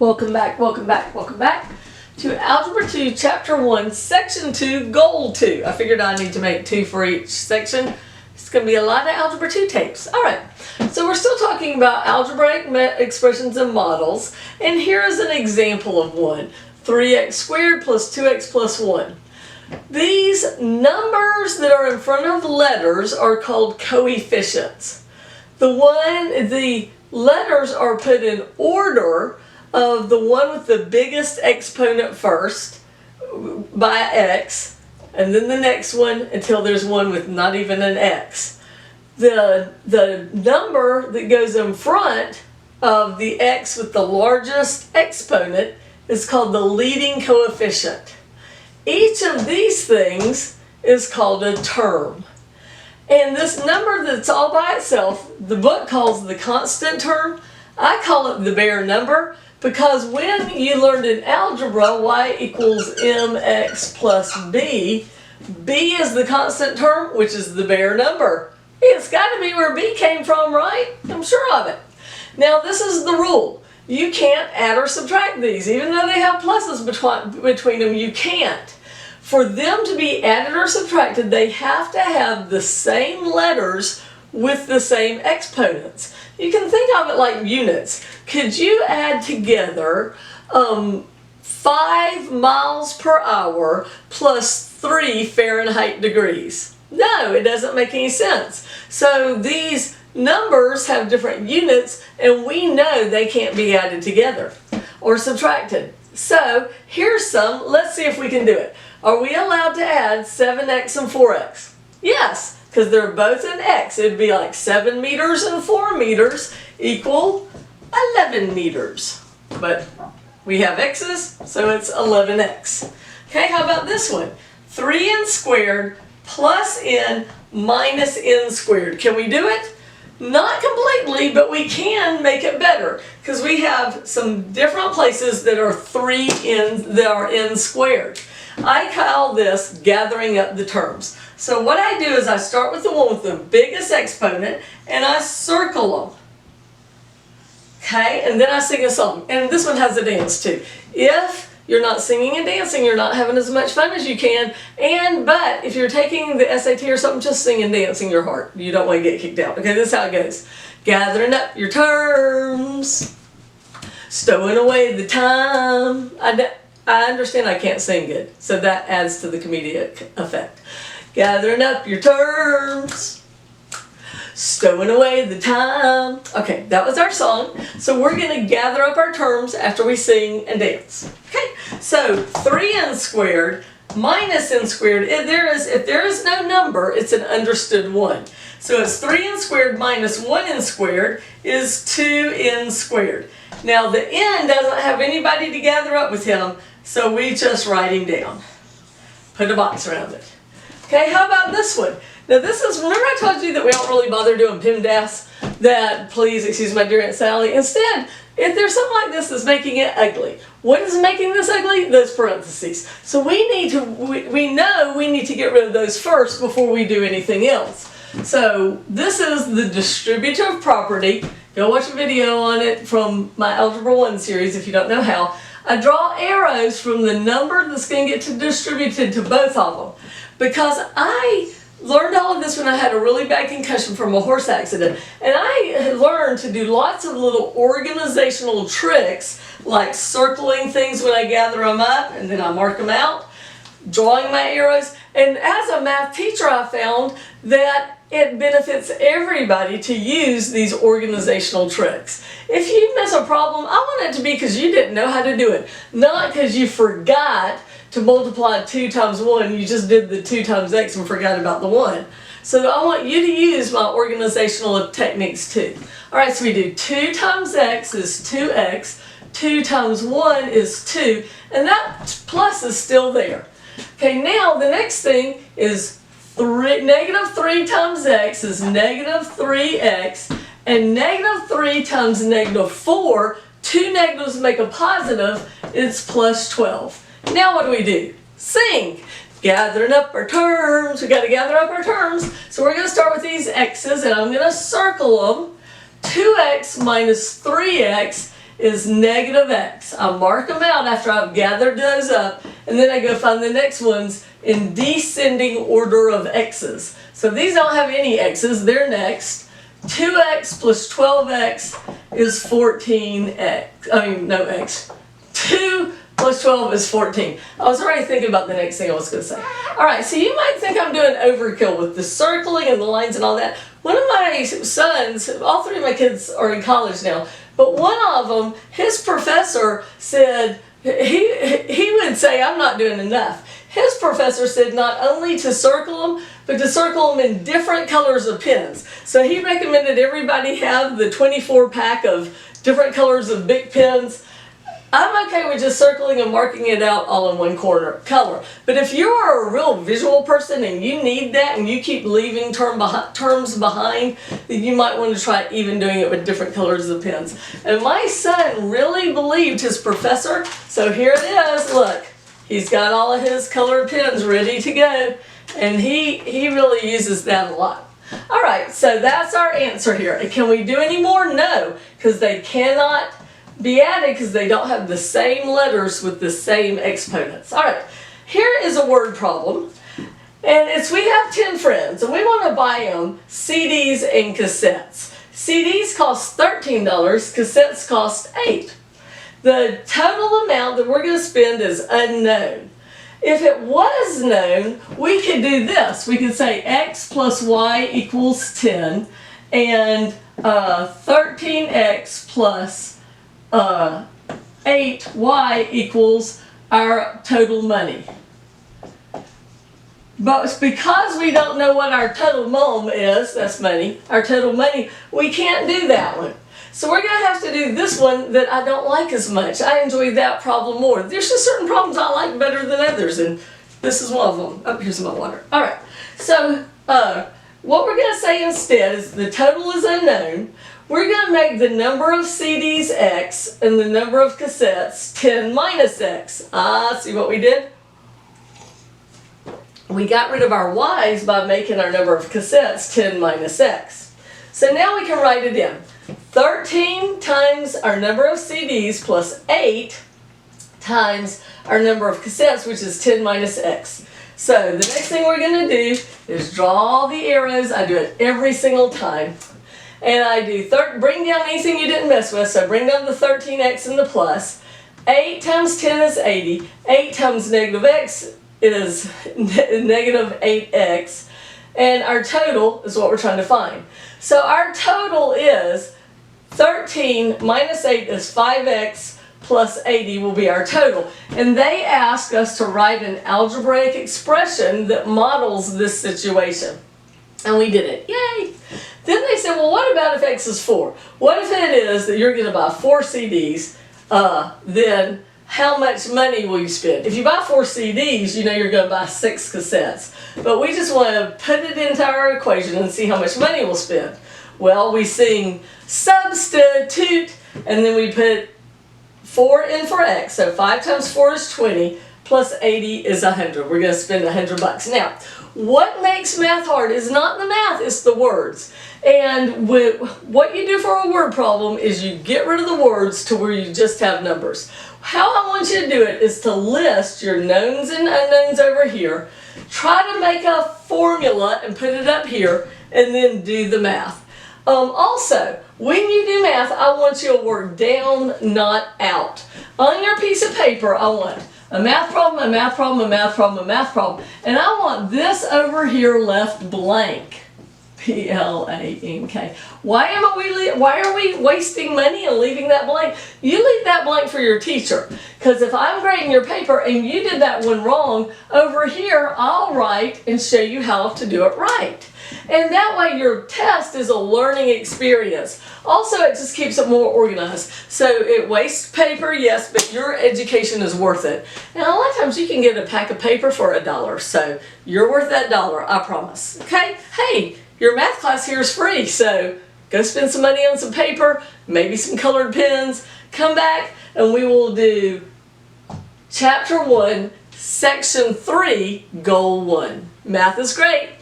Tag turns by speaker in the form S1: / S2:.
S1: Welcome back to Algebra 2, Chapter 1, Section 2, Goal 2. I figured I need to make 2 for each section. It's going to be a lot of Algebra 2 tapes. Alright, so we're still talking about algebraic expressions and models, and here is an example of one. 3x squared plus 2x plus 1. These numbers that are in front of letters are called coefficients. The letters are put in order of the one with the biggest exponent first by x, and then the next one until there's one with not even an x. The number that goes in front of the x with the largest exponent is called the leading coefficient. Each of these things is called a term. And this number that's all by itself, the book calls the constant term. I call it the bare number, because when you learned in algebra y equals mx plus b, b is the constant term, which is the bare number. It's got to be where b came from, right? I'm sure of it. Now this is the rule. You can't add or subtract these. Even though they have pluses between them, you can't. For them to be added or subtracted, they have to have the same letters with the same exponents. You can think of it like units. Could you add together 5 miles per hour plus 3 Fahrenheit degrees? No, it doesn't make any sense. So these numbers have different units, and we know they can't be added together or subtracted. So here's some. Let's see if we can do it. Are we allowed to add 7x and 4x? Yes, because they're both in x. It'd be like 7 meters and 4 meters equal 11 meters. But we have x's, so it's 11x. Okay, how about this one? 3n squared plus n minus n squared. Can we do it? Not completely, but we can make it better, because we have some different places that are n squared. I call this gathering up the terms. So what I do is I start with the one with the biggest exponent and I circle them. Okay, and then I sing a song. And this one has a dance too. If you're not singing and dancing, you're not having as much fun as you can. But if you're taking the SAT or something, just sing and dance in your heart. You don't want to get kicked out. Okay, this is how it goes. Gathering up your terms, stowing away the time. I understand I can't sing good, so that adds to the comedic effect. Gathering up your terms, stowing away the time. Okay, that was our song. So we're going to gather up our terms after we sing and dance. Okay, so 3n squared minus n squared, if there is no number, it's an understood one. So it's 3n squared minus 1n squared is 2n squared. Now the n doesn't have anybody to gather up with him, so we just write him down. Put a box around it. Okay, how about this one? Now this is, remember I told you that we don't really bother doing PEMDAS? That, please excuse my dear Aunt Sally. Instead, if there's something like this that's making it ugly, what is making this ugly? Those parentheses. So we know we need to get rid of those first before we do anything else. So this is the distributive property. Go watch a video on it from my Algebra 1 series if you don't know how. I draw arrows from the number that's going to get distributed to both of them. Because I learned all of this when I had a really bad concussion from a horse accident. And I learned to do lots of little organizational tricks, like circling things when I gather them up and then I mark them out, drawing my arrows. And as a math teacher, I found that it benefits everybody to use these organizational tricks. If you miss a problem, I want it to be because you didn't know how to do it, not because you forgot to multiply 2 times 1. You just did the 2 times x and forgot about the 1. So I want you to use my organizational techniques too. Alright, so we do 2 times x is 2x, 2 times 1 is 2, and that plus is still there. Okay, now the next thing is negative 3 times x is negative 3x, and negative 3 times negative 4, 2 negatives make a positive, it's plus 12. Now what do? Sing! Gathering up our terms. We got to gather up our terms. So we're going to start with these x's, and I'm going to circle them. 2x minus 3x is negative x. I mark them out after I've gathered those up, and then I go find the next ones in descending order of x's. So these don't have any x's, they're next. 2x plus 12x is 14x. I mean, no x. 2 plus 12 is 14. I was already thinking about the next thing I was going to say. Alright, so you might think I'm doing overkill with the circling and the lines and all that. One of my sons, all three of my kids are in college now, but one of them, his professor said, he would say, I'm not doing enough. His professor said not only to circle them, but to circle them in different colors of pens. So he recommended everybody have the 24 pack of different colors of big pens. I'm okay with just circling and marking it out all in one color. But if you are a real visual person and you need that and you keep leaving terms behind, then you might want to try even doing it with different colors of pens. And my son really believed his professor, so here it is, look. He's got all of his colored pens ready to go, and he really uses that a lot. Alright, so that's our answer here. Can we do any more? No, because they cannot be added because they don't have the same letters with the same exponents. Alright, here is a word problem, and we have 10 friends, and we want to buy them CDs and cassettes. CDs cost $13, cassettes cost $8. The total amount that we're going to spend is unknown. If it was known, we could do this. We could say x plus y equals 10, and 13x plus 8y equals our total money. But because we don't know what our total mom is, that's money, our total money, we can't do that one. So we're going to have to do this one that I don't like as much. I enjoy that problem more. There's just certain problems I like better than others, and this is one of them. Oh, here's my water. Alright, so what we're going to say instead is the total is unknown. We're going to make the number of CDs x and the number of cassettes 10 minus x. See what we did? We got rid of our y's by making our number of cassettes 10 minus x. So now we can write it in. 13 times our number of CDs plus 8 times our number of cassettes, which is 10 minus x. So the next thing we're going to do is draw all the arrows. I do it every single time. And I do bring down anything you didn't mess with. So bring down the 13x and the plus. 8 times 10 is 80. 8 times negative x is negative 8x. And our total is what we're trying to find. So our total is 13 minus 8 is 5x plus 80 will be our total. And they ask us to write an algebraic expression that models this situation. And we did it. Yay! Then they said, well, what about if x is 4? What if it is that you're going to buy 4 CDs, then how much money will you spend? If you buy 4 CDs, you know you're going to buy 6 cassettes. But we just want to put it into our equation and see how much money we'll spend. Well, we sing substitute, and then we put 4 in for x. So 5 times 4 is 20, plus 80 is 100. We're going to spend $100. Now, what makes math hard is not the math, it's the words. And what you do for a word problem is you get rid of the words to where you just have numbers. How I want you to do it is to list your knowns and unknowns over here, try to make a formula and put it up here, and then do the math. Also, when you do math, I want you to work down, not out. On your piece of paper, I want a math problem, a math problem, a math problem, a math problem. And I want this over here left blank. P-L-A-N-K. Why are we wasting money and leaving that blank? You leave that blank for your teacher. Because if I'm grading your paper and you did that one wrong, over here I'll write and show you how to do it right. And that way your test is a learning experience. Also, it just keeps it more organized. So it wastes paper, yes, but your education is worth it. And a lot of times you can get a pack of paper for $1. So you're worth that $1, I promise. Okay? Hey, your math class here is free. So go spend some money on some paper, maybe some colored pens. Come back and we will do Chapter 1, Section 3, Goal 1. Math is great.